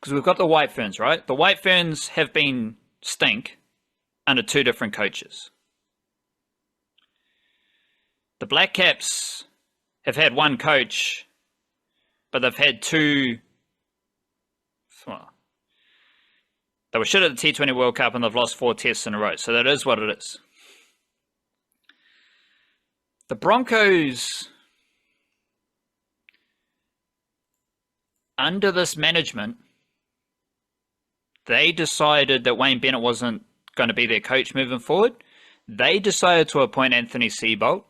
because we've got the White Ferns, right? The White Ferns have been stink under 2 different coaches. The Black Caps have had 1 coach, but they've had 2. Well, they were shit at the T20 World Cup and they've lost 4 tests in a row. So that is what it is. The Broncos, under this management, they decided that Wayne Bennett wasn't going to be their coach moving forward. They decided to appoint Anthony Seibold.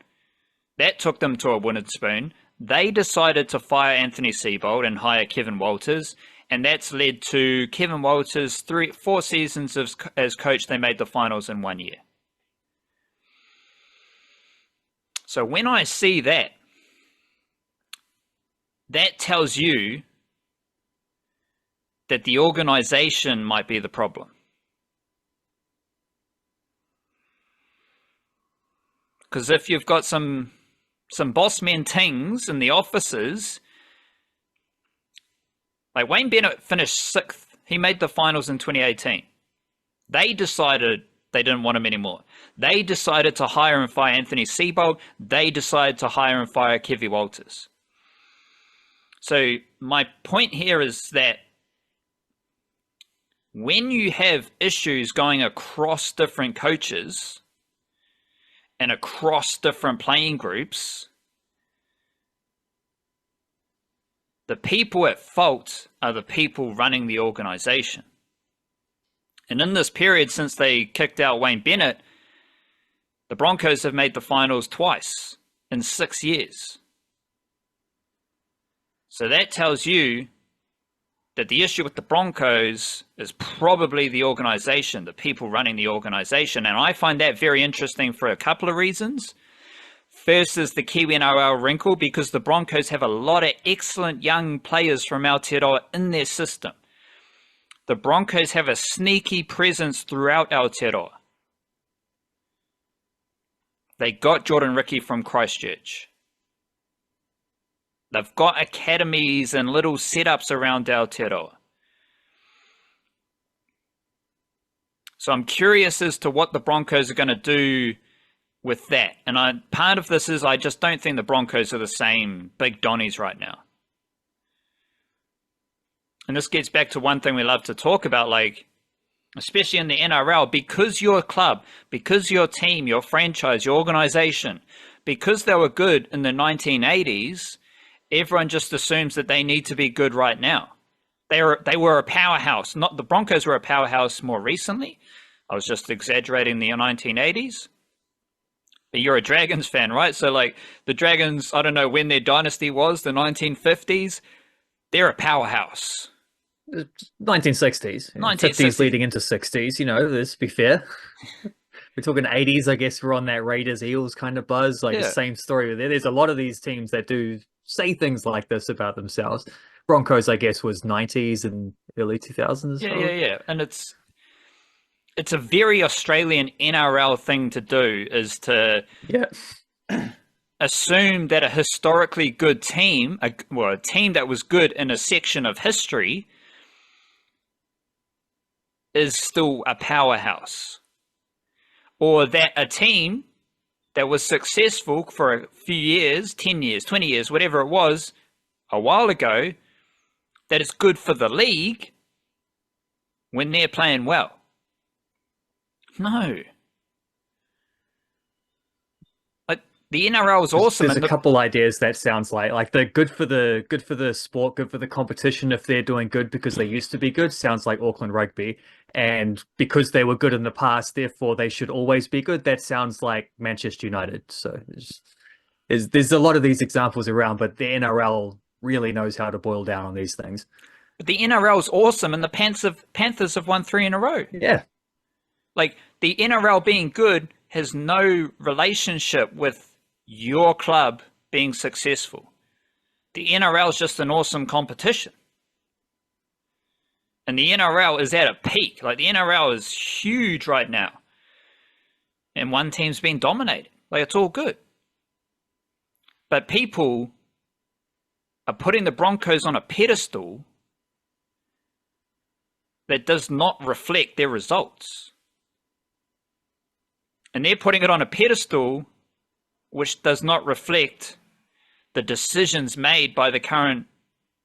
That took them to a wooden spoon. They decided to fire Anthony Seibold and hire Kevin Walters, and that's led to Kevin Walters' 4 seasons as coach. They made the finals in 1 year. So when I see that, that tells you that the organization might be the problem. Because if you've got some boss men tings in the offices, like Wayne Bennett finished 6th. He made the finals in 2018. They decided they didn't want him anymore. They decided to hire and fire Anthony Seibold. They decided to hire and fire Kevin Walters. So my point here is that when you have issues going across different coaches and across different playing groups, the people at fault are the people running the organization. And in this period, since they kicked out Wayne Bennett, the Broncos have made the finals twice in 6 years. So that tells you that the issue with the Broncos is probably the organization, the people running the organization. And I find that very interesting for a couple of reasons. First is the Kiwi-NRL wrinkle, because the Broncos have a lot of excellent young players from Aotearoa in their system. The Broncos have a sneaky presence throughout Aotearoa. They got Jordan Ricky from Christchurch. They've got academies and little setups around Aotearoa. So I'm curious as to what the Broncos are going to do with that. And part of this is I just don't think the Broncos are the same big Donnies right now. And this gets back to one thing we love to talk about, like, especially in the NRL, because your club, because your team, your franchise, your organization, because they were good in the 1980s, everyone just assumes that they need to be good right now. They were a powerhouse. Not the Broncos were a powerhouse more recently. I was just exaggerating the 1980s. But you're a Dragons fan, right? So like the Dragons, I don't know when their dynasty was, the 1950s. They're a powerhouse. 1960s. 50s leading into 60s, you know, let's be fair. We're talking 80s, I guess we're on that Raiders-Eels kind of buzz. Like the same story with it. There's a lot of these teams that do say things like this about themselves. Broncos, I guess, was 90s and early 2000s. Yeah. And it's a very Australian NRL thing to do, is to assume that a historically good team, a team that was good in a section of history, is still a powerhouse. Or that a team that was successful for a few years, 10 years, 20 years, whatever it was, a while ago, that it's good for the league when they're playing well. No. Like the NRL is awesome. There's a couple ideas that sounds like the good for the sport, good for the competition if they're doing good because they used to be good, sounds like Auckland Rugby. And because they were good in the past, therefore they should always be good. That sounds like Manchester United. So there's a lot of these examples around, but the NRL really knows how to boil down on these things. But the NRL is awesome, and the Panthers have won 3 in a row. Yeah. Like, the NRL being good has no relationship with your club being successful. The NRL is just an awesome competition. And the NRL is at a peak. Like, the NRL is huge right now. And one team's been dominating. Like, it's all good. But people are putting the Broncos on a pedestal that does not reflect their results. And they're putting it on a pedestal which does not reflect the decisions made by the current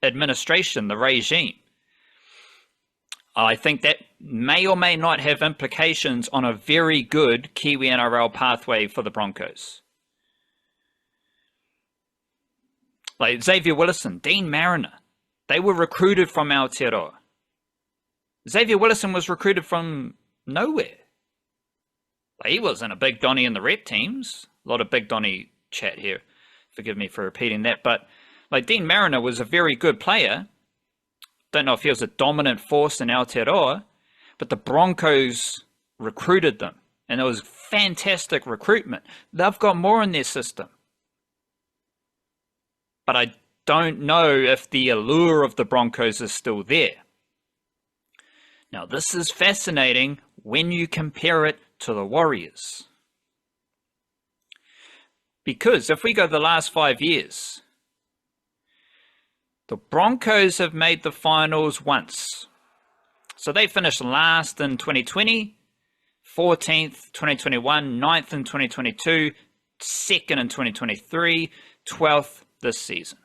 administration, the regime. I think that may or may not have implications on a very good Kiwi-NRL pathway for the Broncos. Like Xavier Willison, Dean Mariner, they were recruited from Aotearoa. Xavier Willison was recruited from nowhere. Like, he wasn't a big Donny in the rep teams. A lot of big Donny chat here. Forgive me for repeating that. But like Dean Mariner was a very good player. Don't know if he was a dominant force in Aotearoa, but the Broncos recruited them. And it was fantastic recruitment. They've got more in their system. But I don't know if the allure of the Broncos is still there. Now, this is fascinating when you compare it to the Warriors. Because if we go the last 5 years, the Broncos have made the finals once. So they finished last in 2020, 14th 2021, 9th in 2022, 2nd in 2023, 12th this season.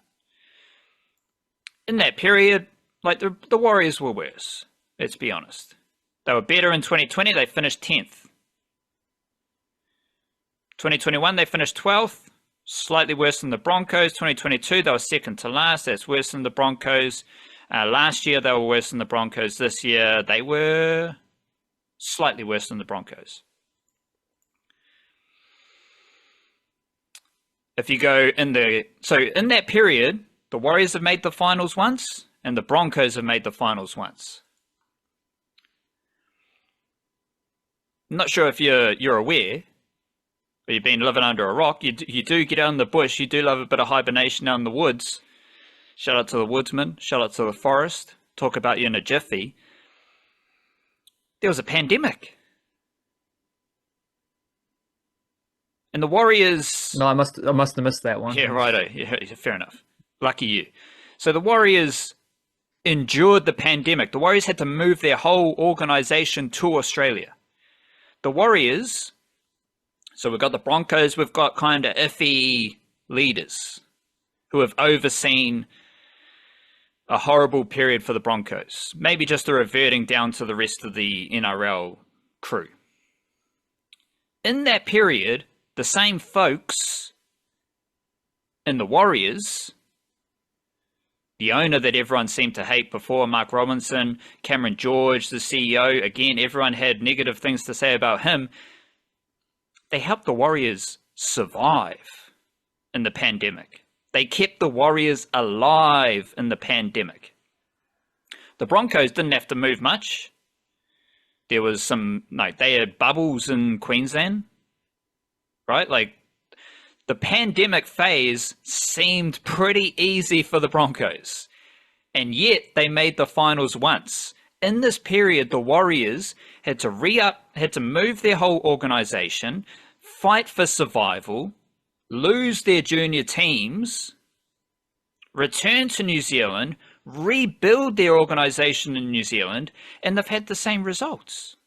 In that period, like the Warriors were worse, let's be honest. They were better in 2020, they finished 10th. 2021, they finished 12th, slightly worse than the Broncos. 2022, they were second to last, that's worse than the Broncos. Last year, they were worse than the Broncos. This year, they were slightly worse than the Broncos. If you go so in that period, the Warriors have made the finals once, and the Broncos have made the finals once. I'm not sure if you're aware, or you've been living under a rock. You do get out in the bush. You do love a bit of hibernation out in the woods. Shout out to the woodsman. Shout out to the forest. Talk about you in a jiffy. There was a pandemic. And the Warriors... No, I must have missed that one. Yeah, righto. Yeah, fair enough. Lucky you. So the Warriors endured the pandemic. The Warriors had to move their whole organisation to Australia. The Warriors... So we've got the Broncos, we've got kind of iffy leaders who have overseen a horrible period for the Broncos. Maybe just a reverting down to the rest of the NRL crew. In that period, the same folks in the Warriors, the owner that everyone seemed to hate before, Mark Robinson, Cameron George, the CEO, again, everyone had negative things to say about him. They helped the Warriors survive in the pandemic. They kept the Warriors alive in the pandemic. The Broncos didn't have to move much. There was they had bubbles in Queensland, right? Like, the pandemic phase seemed pretty easy for the Broncos, and yet they made the finals once. In this period, the Warriors had to move their whole organization, fight for survival, lose their junior teams, return to New Zealand, rebuild their organization in New Zealand, and they've had the same results.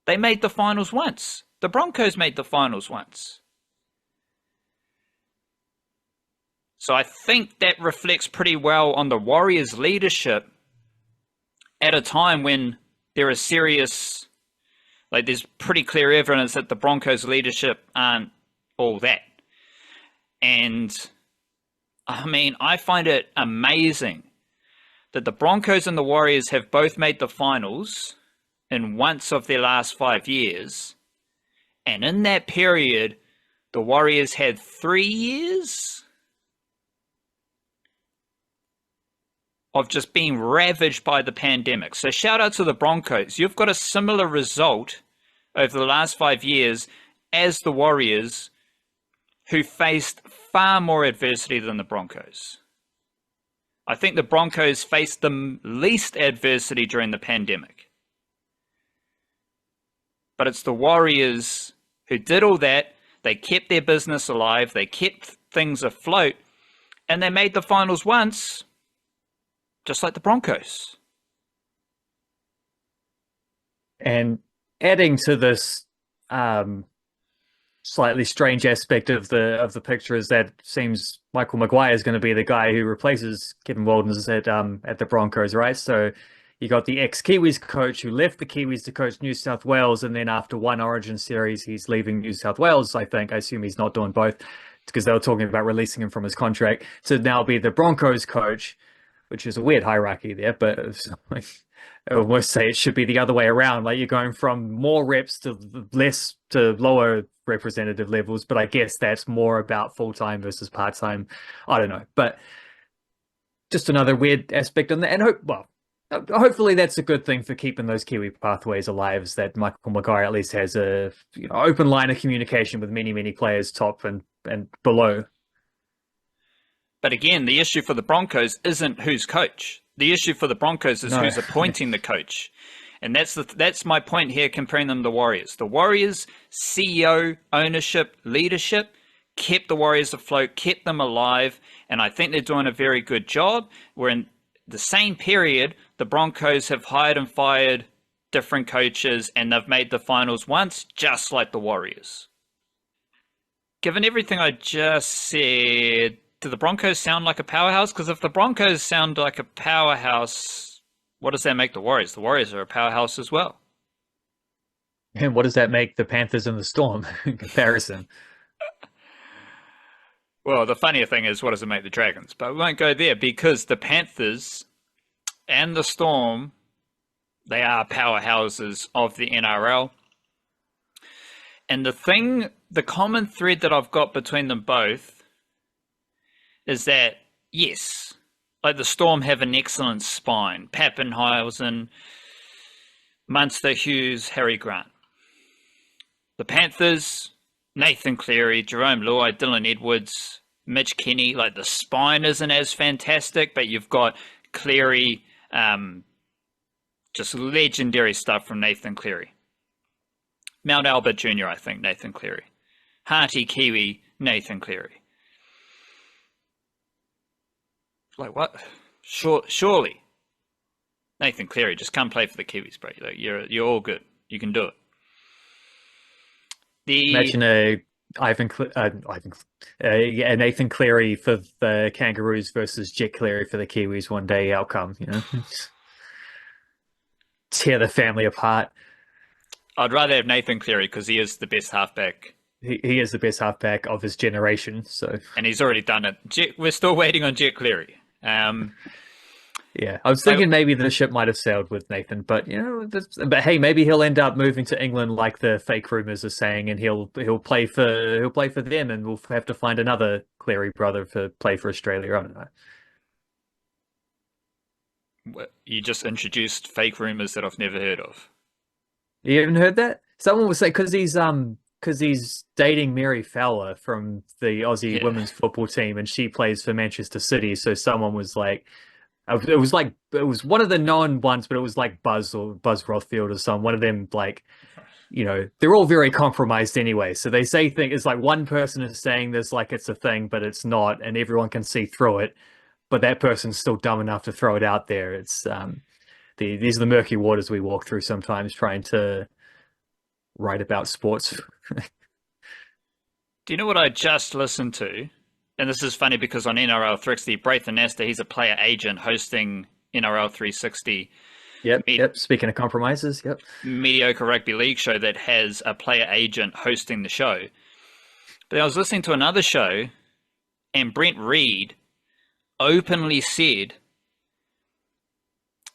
They made the finals once. The Broncos made the finals once. So I think that reflects pretty well on the Warriors' leadership at a time when there is serious, there's pretty clear evidence that the Broncos' leadership aren't all that. And I mean, I find it amazing that the Broncos and the Warriors have both made the finals in once of their last 5 years. And in that period, the Warriors had 3 years of just being ravaged by the pandemic. So shout out to the Broncos. You've got a similar result over the last 5 years as the Warriors, who faced far more adversity than the Broncos. I think the Broncos faced the least adversity during the pandemic. But it's the Warriors who did all that. They kept their business alive. They kept things afloat. And they made the finals once, just like the Broncos. And adding to this slightly strange aspect of the picture is that it seems Michael Maguire is going to be the guy who replaces Kevin Walters at the Broncos, right? So you got the ex-Kiwis coach who left the Kiwis to coach New South Wales, and then after one Origin series, he's leaving New South Wales, I think. I assume he's not doing both because they were talking about releasing him from his contract. To now be the Broncos coach, which is a weird hierarchy there, but it's like, I almost say it should be the other way around. Like you're going from more reps to less to lower representative levels, but I guess that's more about full-time versus part-time. I don't know, but just another weird aspect on that. And hopefully that's a good thing for keeping those Kiwi pathways alive, is that Michael Maguire at least has a open line of communication with many players, top and below. But again, the issue for the Broncos isn't who's coach. The issue for the Broncos is who's appointing the coach. And that's my point here, comparing them to the Warriors. The Warriors, CEO, ownership, leadership, kept the Warriors afloat, kept them alive, and I think they're doing a very good job. Where in the same period, the Broncos have hired and fired different coaches, and they've made the finals once, just like the Warriors. Given everything I just said, do the Broncos sound like a powerhouse? Because if the Broncos sound like a powerhouse, what does that make the Warriors? The Warriors are a powerhouse as well. And what does that make the Panthers and the Storm in comparison? Well, the funnier thing is, what does it make the Dragons? But we won't go there, because the Panthers and the Storm, they are powerhouses of the NRL. And the common thread that I've got between them both is that, yes, like the Storm have an excellent spine. Pappenhausen, Munster, Hughes, Harry Grant. The Panthers, Nathan Cleary, Jerome Luai, Dylan Edwards, Mitch Kenny. Like the spine isn't as fantastic, but you've got Cleary, just legendary stuff from Nathan Cleary. Mount Albert Jr., I think, Nathan Cleary. Hearty Kiwi, Nathan Cleary. Like what? Surely, Nathan Cleary, just come play for the Kiwis, bro. Like you're all good. You can do it. Imagine Nathan Cleary for the Kangaroos versus Jet Cleary for the Kiwis one day outcome. Tear the family apart. I'd rather have Nathan Cleary because he is the best halfback. He is the best halfback of his generation. So, and he's already done it. We're still waiting on Jet Cleary. Yeah, I was thinking maybe the ship might have sailed with Nathan, but but hey, maybe he'll end up moving to England like the fake rumors are saying, and he'll play for them, and we'll have to find another Cleary brother to play for Australia. I don't know. You just introduced fake rumors that I've never heard of. You haven't heard that? Someone would say because he's dating Mary Fowler from the Aussie women's football team, and she plays for Manchester City. So someone was like, it was one of the known ones, but it was like Buzz Rothfield or some one of them. Like, they're all very compromised anyway. So they say things. It's like one person is saying this like it's a thing, but it's not, and everyone can see through it. But that person's still dumb enough to throw it out there. It's these are the murky waters we walk through sometimes, trying to write about sports. Do you know what I just listened to? And this is funny because on NRL 360, Braithen Nesta, he's a player agent hosting NRL 360. Yep. Speaking of compromises, yep. Mediocre rugby league show that has a player agent hosting the show. But I was listening to another show, and Brent Reed openly said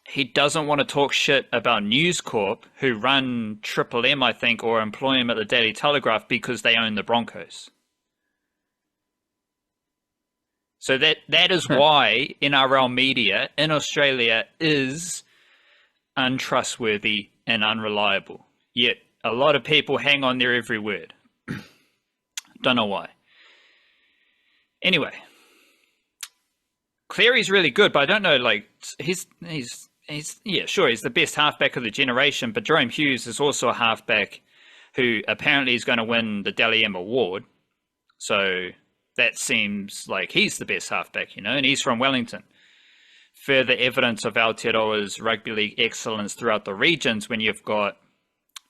he doesn't want to talk shit about News Corp, who run Triple M, I think, or employ him at the Daily Telegraph because they own the Broncos. So that is why NRL media in Australia is untrustworthy and unreliable. Yet a lot of people hang on their every word. Don't know why. Anyway, Cleary's really good, but I don't know, like, he's the best halfback of the generation, but Jerome Hughes is also a halfback who apparently is going to win the Dally M Award. So that seems like he's the best halfback, and he's from Wellington. Further evidence of Aotearoa's rugby league excellence throughout the regions when you've got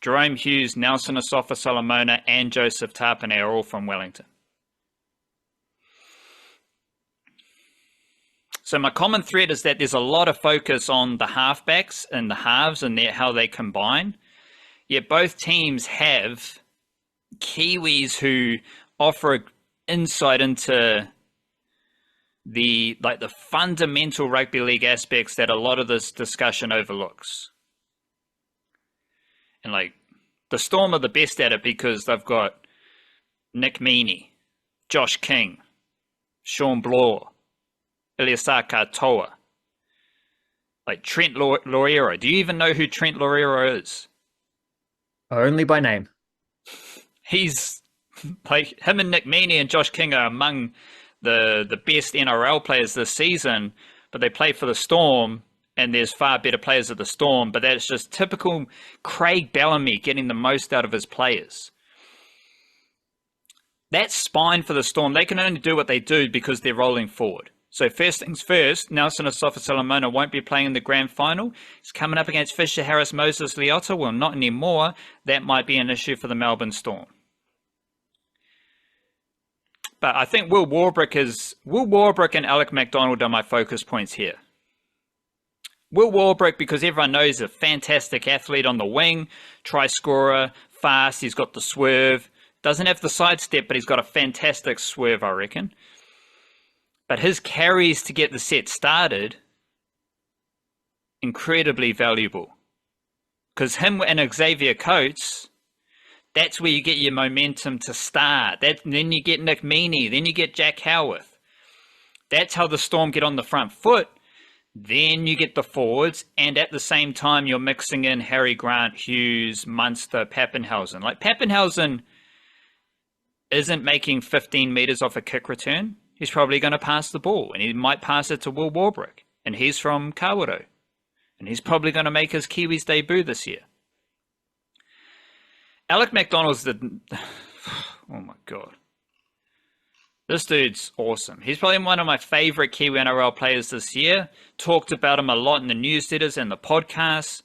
Jerome Hughes, Nelson Asafa-Solomona, and Joseph Tapine are all from Wellington. So my common thread is that there's a lot of focus on the halfbacks and the halves and how they combine. Yet both teams have Kiwis who offer insight into the fundamental rugby league aspects that a lot of this discussion overlooks. And like the Storm are the best at it because they've got Nick Meaney, Josh King, Sean Bloor, Iliasa Katoa, like Trent Loiero. Do you even know who Trent Loiero is? Only by name. He's like, him and Nick Meaney and Josh King are among the best NRL players this season, but they play for the Storm, and there's far better players at the Storm, but that's just typical Craig Bellamy getting the most out of his players. That spine for the Storm, they can only do what they do because they're rolling forward. So first things first, Nelson Asafa-Solomona won't be playing in the grand final. He's coming up against Fisher Harris, Moses Leota. Well, not anymore. That might be an issue for the Melbourne Storm. But I think Will Warbrick and Alec MacDonald are my focus points here. Will Warbrick, because everyone knows he's a fantastic athlete on the wing, try scorer, fast, he's got the swerve. Doesn't have the sidestep, but he's got a fantastic swerve, I reckon. But his carries to get the set started, incredibly valuable. Because him and Xavier Coates, that's where you get your momentum to start. Then you get Nick Meaney, then you get Jack Howarth. That's how the Storm get on the front foot. Then you get the forwards, and at the same time, you're mixing in Harry Grant, Hughes, Munster, Pappenhausen. Like, Pappenhausen isn't making 15 metres off a kick return. He's probably going to pass the ball, and he might pass it to Will Warbrick, and he's from Kawaro, and he's probably going to make his Kiwis debut this year. Alec MacDonald's oh my God. This dude's awesome. He's probably one of my favorite Kiwi-NRL players this year. Talked about him a lot in the newsletters and the podcasts.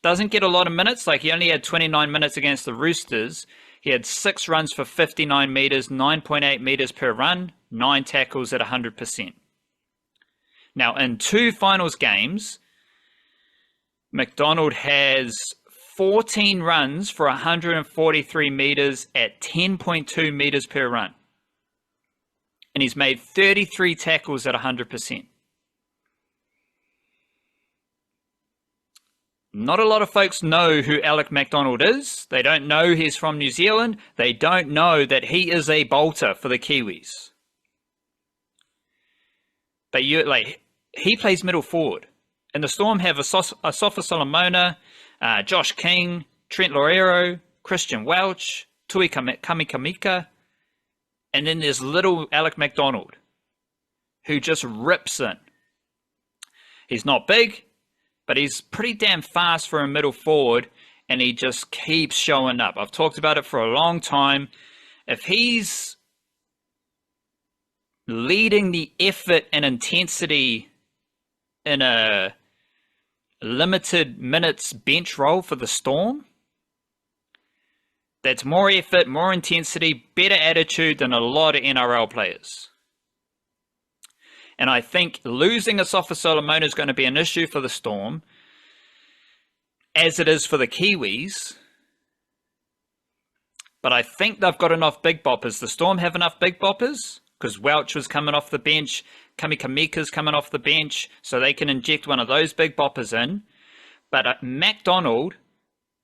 Doesn't get a lot of minutes. Like, he only had 29 minutes against the Roosters. He had 6 runs for 59 metres, 9.8 metres per run, 9 tackles at 100%. Now, in 2 finals games, MacDonald has 14 runs for 143 metres at 10.2 metres per run. And he's made 33 tackles at 100%. Not a lot of folks know who Alec MacDonald is. They don't know he's from New Zealand. They don't know that he is a bolter for the Kiwis. But he plays middle forward. And the Storm have Asafa-Solomona, Josh King, Trent Loiero, Christian Welch, Tui Kamika, and then there's little Alec MacDonald, who just rips in. He's not big, but he's pretty damn fast for a middle forward, and he just keeps showing up. I've talked about it for a long time. If he's leading the effort and intensity in a limited minutes bench role for the Storm, that's more effort, more intensity, better attitude than a lot of NRL players. And I think losing Asafa-Solomona is going to be an issue for the Storm, as it is for the Kiwis. But I think they've got enough big boppers. The Storm have enough big boppers, because Welch was coming off the bench, Kamika's coming off the bench, so they can inject one of those big boppers in. But MacDonald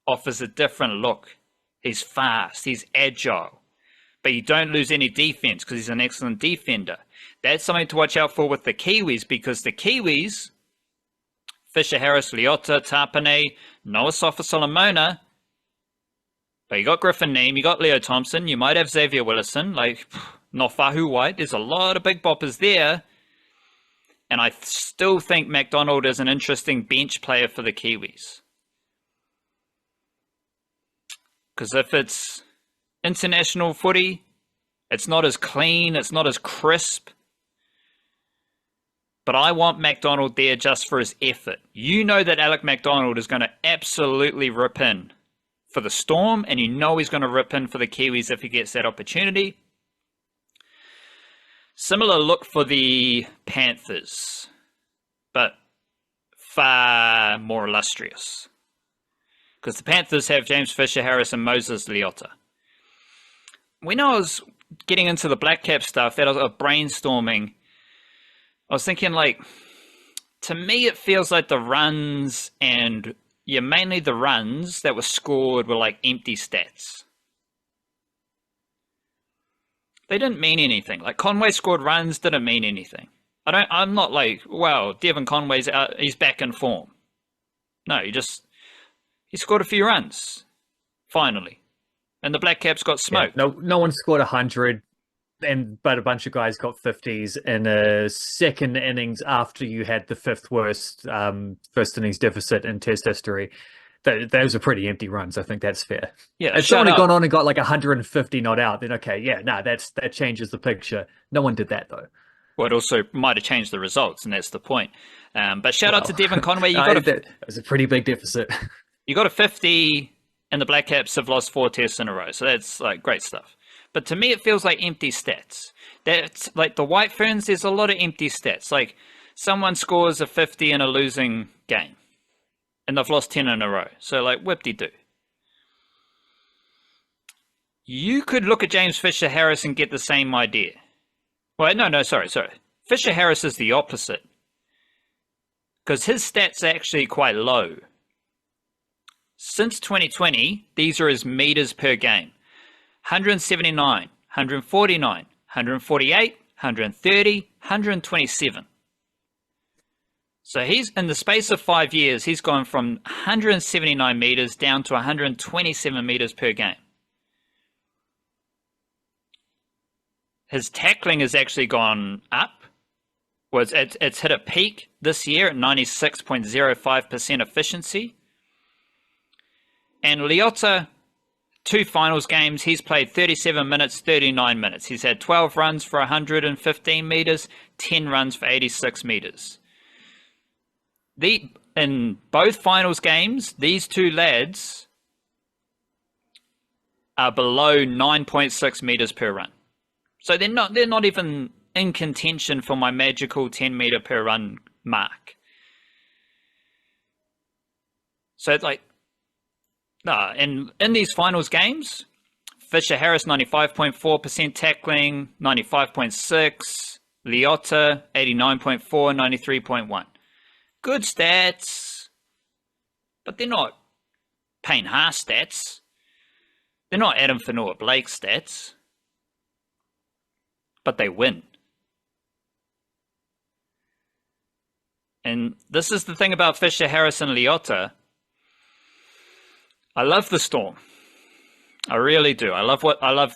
offers a different look. He's fast, he's agile, but you don't lose any defense because he's an excellent defender. That's something to watch out for with the Kiwis, because the Kiwis, Fisher Harris, Leota, Tapine, Noah Asafa-Solomona, but you got Griffin Neame, you got Leo Thompson, you might have Xavier Willison, like Nofahu White. There's a lot of big boppers there. And I still think MacDonald is an interesting bench player for the Kiwis. Because if it's international footy, it's not as clean, it's not as crisp. But I want MacDonald there just for his effort. You know that Alec MacDonald is going to absolutely rip in for the Storm, and you know he's going to rip in for the Kiwis if he gets that opportunity. Similar look for the Panthers, but far more illustrious. Because the Panthers have James Fisher-Harris and Moses Leota. When I was getting into the Black Cap stuff, that I was brainstorming, I was thinking, like, to me it feels like the runs and, yeah, mainly the runs that were scored were like empty stats. They didn't mean anything. Like, Conway scored runs, didn't mean anything. I'm not like, wow, Devon Conway's out, he's back in form. No, he scored a few runs, finally. And the Black Caps got smoked. Yeah, no one scored 100, but a bunch of guys got 50s in a second innings after you had the fifth worst first innings deficit in Test history. Those are pretty empty runs. I think that's fair. Yeah, if someone had gone on and got like 150 not out, then okay, yeah, no, that changes the picture. No one did that though. Well, it also might have changed the results, and that's the point. But shout out to Devon Conway. That was a pretty big deficit. You got a 50, and the Black Caps have lost 4 tests in a row. So that's like great stuff. But to me, it feels like empty stats. That's like the White Ferns. There's a lot of empty stats. Like someone scores a 50 in a losing game, and they've lost 10 in a row. So like whip-de-doo. You could look at James Fisher-Harris and get the same idea. Well, no, sorry. Fisher-Harris is the opposite. Because his stats are actually quite low. Since 2020, these are his meters per game. 179, 149, 148, 130, 127. So he's, in the space of 5 years, he's gone from 179 meters down to 127 meters per game. His tackling has actually gone up. Well, it's hit a peak this year at 96.05% efficiency. And Leota, 2 finals games, he's played 37 minutes, 39 minutes. He's had 12 runs for 115 meters, 10 runs for 86 meters. In both finals games, these two lads are below 9.6 meters per run. So they're not even in contention for my magical 10 meter per run mark. So it's like, no, and in these finals games, Fisher-Harris 95.4% tackling, 95.6, Leota 89.4, 93.1. Good stats, but they're not Payne Haas stats. They're not Adam Fanua-Blake stats. But they win. And this is the thing about Fisher-Harris and Leota. I love the Storm. I really do. I love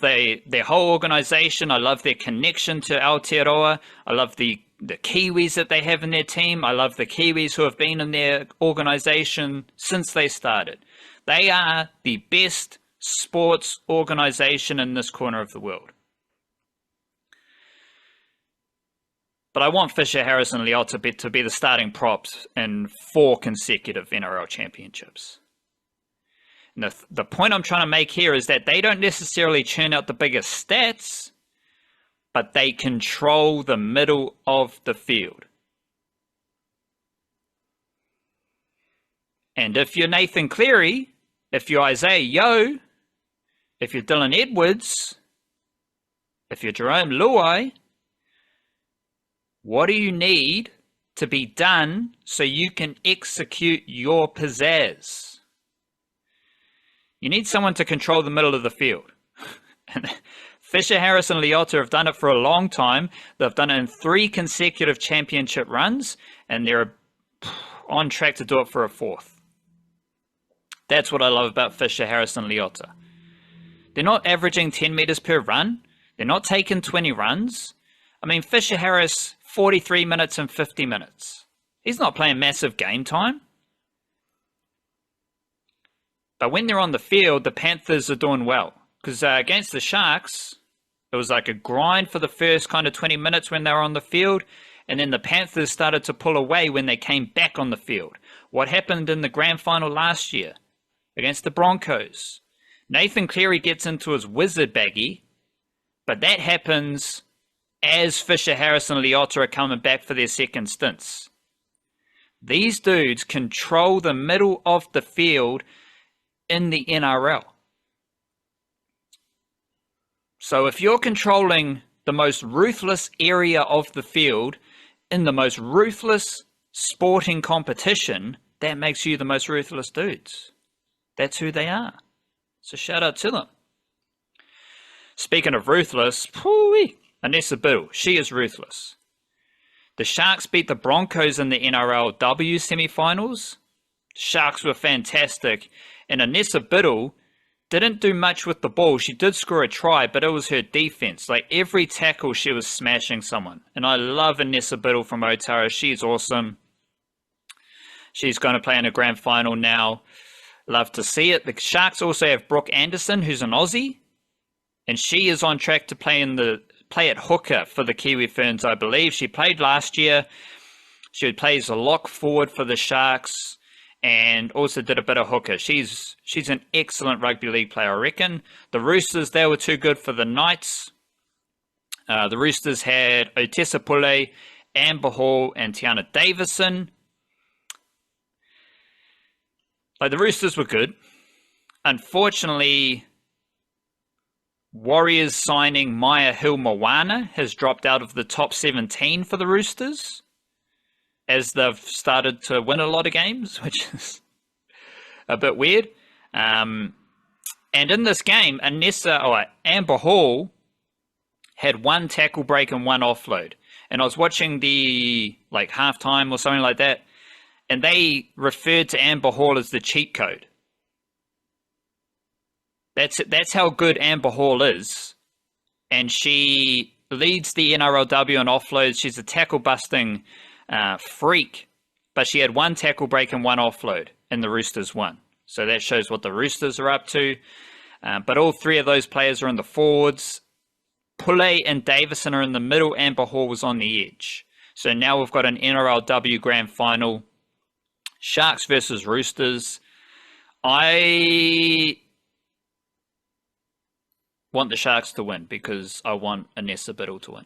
their whole organization. I love their connection to Aotearoa. I love the Kiwis that they have in their team. I love the Kiwis who have been in their organization since they started. They are the best sports organization in this corner of the world. But I want Fisher-Harris and Leota to be the starting props in 4 consecutive NRL championships. And the point I'm trying to make here is that they don't necessarily churn out the biggest stats, but they control the middle of the field. And if you're Nathan Cleary, if you're Isaiah Yeo, if you're Dylan Edwards, if you're Jerome Luai, what do you need to be done so you can execute your pizzazz? You need someone to control the middle of the field. Fisher-Harris and Leota have done it for a long time. They've done it in 3 consecutive championship runs, and they're on track to do it for a 4th. That's what I love about Fisher-Harris and Leota. They're not averaging 10 meters per run. They're not taking 20 runs. I mean, Fisher-Harris, 43 minutes and 50 minutes. He's not playing massive game time. But when they're on the field, the Panthers are doing well. Because against the Sharks, it was like a grind for the first kind of 20 minutes when they were on the field. And then the Panthers started to pull away when they came back on the field. What happened in the grand final last year? against the Broncos. Nathan Cleary gets into his wizard baggy, but that happens as Fisher, Harris, and Leota are coming back for their second stints. These dudes control the middle of the field in the NRL. So if you're controlling the most ruthless area of the field in the most ruthless sporting competition, that makes you the most ruthless dudes. That's who they are. So shout out to them. Speaking of ruthless, Annessa Biddle, she is ruthless. The Sharks beat the Broncos in the NRLW semi-finals. Sharks were fantastic, and Annessa Biddle didn't do much with the ball. She did score a try, but it was her defense. Like every tackle, she was smashing someone. And I love Annessa Biddle from Otara. She's awesome. She's going to play in a grand final now. Love to see it. The Sharks also have Brooke Anderson, who's an Aussie, and she is on track to play at hooker for the Kiwi Ferns, I believe. She played last year. She plays a lock forward for the Sharks and also did a bit of hooker. She's an excellent rugby league player, I reckon. The Roosters, they were too good for the Knights. The Roosters had Otessa Pule, Amber Hall, and Tiana Davison. Like, the Roosters were good. Unfortunately, Warriors signing Maya Hill-Moana has dropped out of the top 17 for the Roosters as they've started to win a lot of games, which is a bit weird. And in this game, Amber Hall had one tackle break and one offload. And I was watching the halftime or something like that, and they referred to Amber Hall as the cheat code. That's how good Amber Hall is. And she leads the NRLW on offloads. She's a tackle-busting freak. But she had one tackle break and one offload, and the Roosters won. So that shows what the Roosters are up to. But all three of those players are in the forwards. Pule and Davison are in the middle. Amber Hall was on the edge. So now we've got an NRLW Grand Final. Sharks versus Roosters. I want the Sharks to win because I want Annessa Biddle to win.